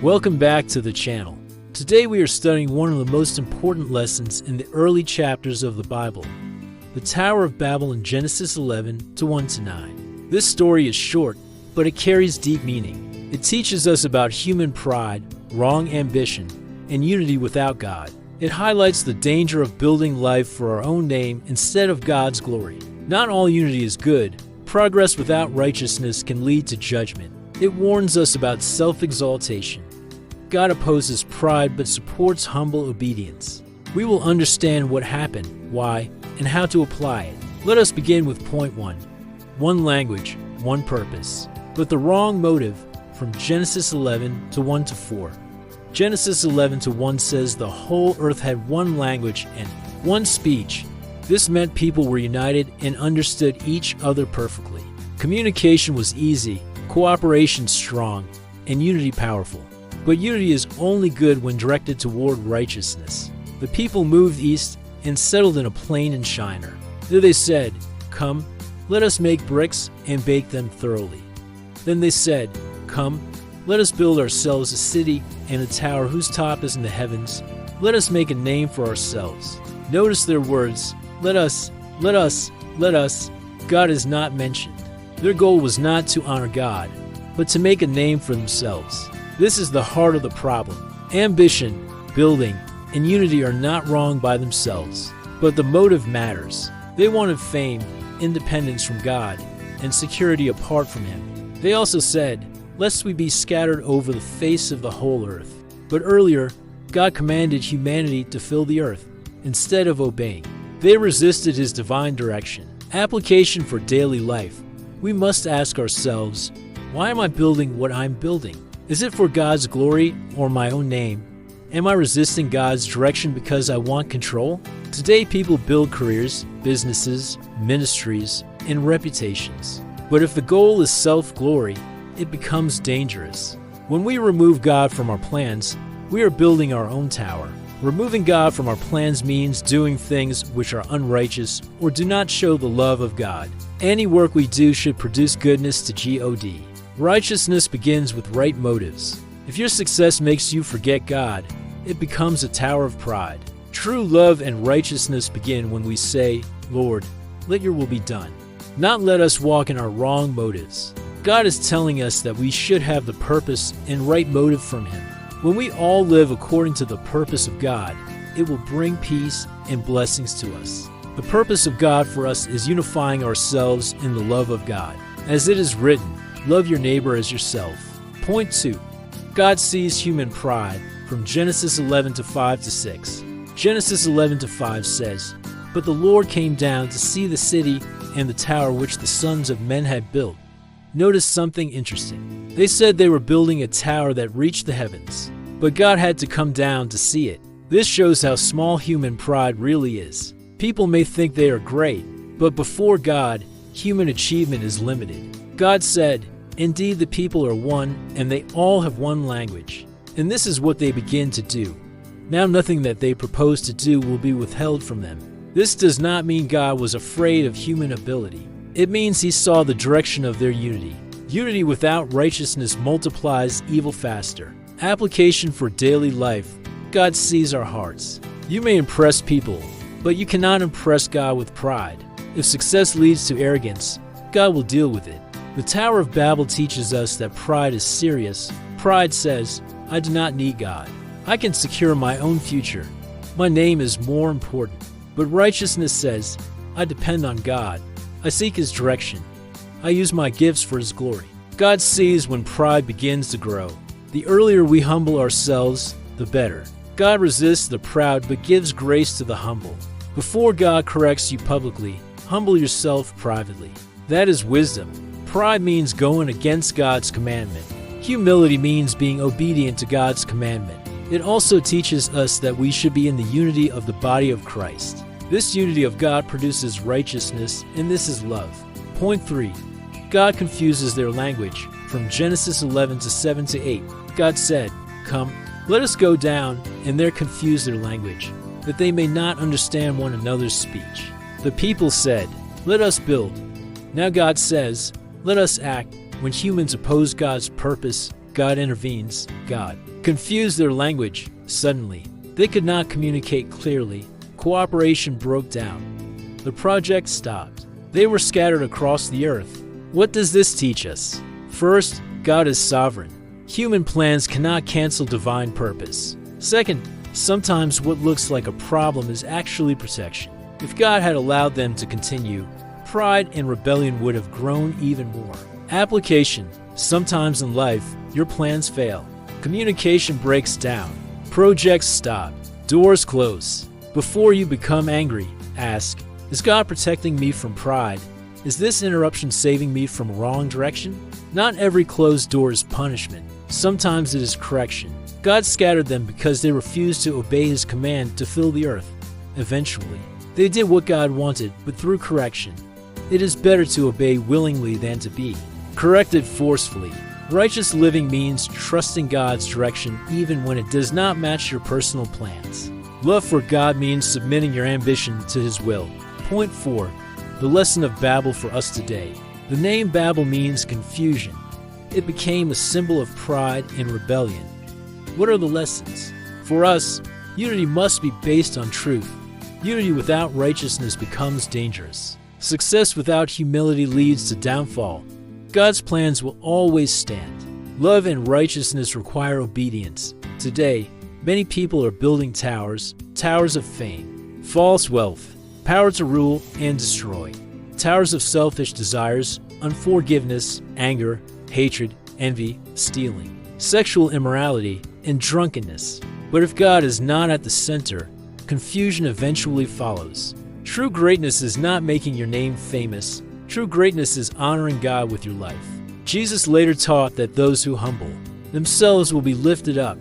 Welcome back to the channel. Today we are studying one of the most important lessons in the early chapters of the Bible, the Tower of Babel in Genesis 11 to 1 to 9. This story is short, but it carries deep meaning. It teaches us about human pride, wrong ambition, and unity without God. It highlights the danger of building life for our own name instead of God's glory. Not all unity is good. Progress without righteousness can lead to judgment. It warns us about self-exaltation. God opposes pride but supports humble obedience. We will understand what happened, why, and how to apply it. Let us begin with point 1. One language, one purpose, but the wrong motive, from Genesis 11 to 1 to 4. Genesis 11 to 1 says the whole earth had one language and one speech. This meant people were united and understood each other perfectly. Communication was easy, cooperation strong, and unity powerful. But unity is only good when directed toward righteousness. The people moved east and settled in a plain in Shinar. There they said, "Come, let us make bricks and bake them thoroughly." Then they said, "Come, let us build ourselves a city and a tower whose top is in the heavens. Let us make a name for ourselves." Notice their words, let us, let us, let us. God is not mentioned. Their goal was not to honor God, but to make a name for themselves. This is the heart of the problem. Ambition, building, and unity are not wrong by themselves, but the motive matters. They wanted fame, independence from God, and security apart from Him. They also said, "Lest we be scattered over the face of the whole earth." But earlier, God commanded humanity to fill the earth, instead of obeying. They resisted His divine direction. Application for daily life. We must ask ourselves, why am I building what I'm building? Is it for God's glory or my own name? Am I resisting God's direction because I want control? Today people build careers, businesses, ministries, and reputations. But if the goal is self-glory, it becomes dangerous. When we remove God from our plans, we are building our own tower. Removing God from our plans means doing things which are unrighteous or do not show the love of God. Any work we do should produce goodness to God. Righteousness begins with right motives. If your success makes you forget God, it becomes a tower of pride. True love and righteousness begin when we say, "Lord, let your will be done." Not let us walk in our wrong motives. God is telling us that we should have the purpose and right motive from Him. When we all live according to the purpose of God, it will bring peace and blessings to us. The purpose of God for us is unifying ourselves in the love of God. As it is written, love your neighbor as yourself. Point 2. God sees human pride, from Genesis 11 to 5 to 6. Genesis 11 to 5 says, "But the Lord came down to see the city and the tower which the sons of men had built." Notice something interesting. They said they were building a tower that reached the heavens, but God had to come down to see it. This shows how small human pride really is. People may think they are great, but before God, human achievement is limited. God said, "Indeed the people are one, and they all have one language." And this is what they begin to do. Now nothing that they propose to do will be withheld from them. This does not mean God was afraid of human ability. It means He saw the direction of their unity. Unity without righteousness multiplies evil faster. Application for daily life. God sees our hearts. You may impress people, but you cannot impress God with pride. If success leads to arrogance, God will deal with it. The Tower of Babel teaches us that pride is serious. Pride says, "I do not need God. I can secure my own future. My name is more important." But righteousness says, "I depend on God. I seek His direction. I use my gifts for His glory." God sees when pride begins to grow. The earlier we humble ourselves, the better. God resists the proud but gives grace to the humble. Before God corrects you publicly, humble yourself privately. That is wisdom. Pride means going against God's commandment. Humility means being obedient to God's commandment. It also teaches us that we should be in the unity of the body of Christ. This unity of God produces righteousness, and this is love. Point 3. God confuses their language. From Genesis 11 to 7 to 8, God said, "Come, let us go down," and there confused their language, that they may not understand one another's speech. The people said, "Let us build." Now God says, "Let us act." When humans oppose God's purpose, God intervenes. God confused their language. Suddenly, they could not communicate clearly. Cooperation broke down. The project stopped. They were scattered across the earth. What does this teach us? First, God is sovereign. Human plans cannot cancel divine purpose. Second, sometimes what looks like a problem is actually protection. If God had allowed them to continue, pride and rebellion would have grown even more. Application. Sometimes in life, your plans fail. Communication breaks down. Projects stop. Doors close. Before you become angry, ask, is God protecting me from pride? Is this interruption saving me from a wrong direction? Not every closed door is punishment. Sometimes it is correction. God scattered them because they refused to obey His command to fill the earth. Eventually, they did what God wanted, but through correction. It is better to obey willingly than to be corrected forcefully. Righteous living means trusting God's direction even when it does not match your personal plans. Love for God means submitting your ambition to His will. Point 4. The lesson of Babel for us today. The name Babel means confusion. It became a symbol of pride and rebellion. What are the lessons? For us, unity must be based on truth. Unity without righteousness becomes dangerous. Success without humility leads to downfall. God's plans will always stand. Love and righteousness require obedience. Today, many people are building towers of fame, false wealth, power to rule and destroy, towers of selfish desires, unforgiveness, anger, hatred, envy, stealing, sexual immorality, and drunkenness. But if God is not at the center, confusion eventually follows. True greatness is not making your name famous. True greatness is honoring God with your life. Jesus later taught that those who humble themselves will be lifted up.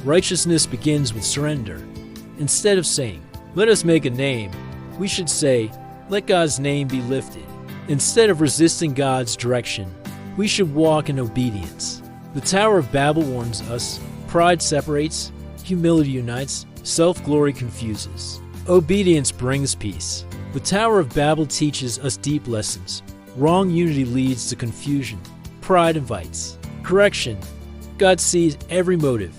Righteousness begins with surrender. Instead of saying, "Let us make a name," we should say, "Let God's name be lifted." Instead of resisting God's direction, we should walk in obedience. The Tower of Babel warns us, pride separates, humility unites, self-glory confuses. Obedience brings peace. The Tower of Babel teaches us deep lessons. Wrong unity leads to confusion. Pride invites correction. God sees every motive.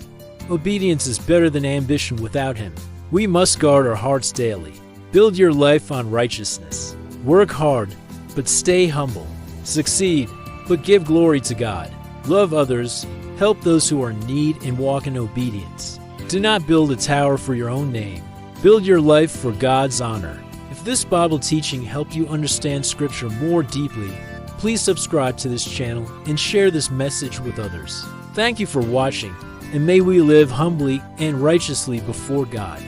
Obedience is better than ambition without Him. We must guard our hearts daily. Build your life on righteousness. Work hard, but stay humble. Succeed, but give glory to God. Love others, help those who are in need, and walk in obedience. Do not build a tower for your own name. Build your life for God's honor. If this Bible teaching helped you understand Scripture more deeply, please subscribe to this channel and share this message with others. Thank you for watching, and may we live humbly and righteously before God.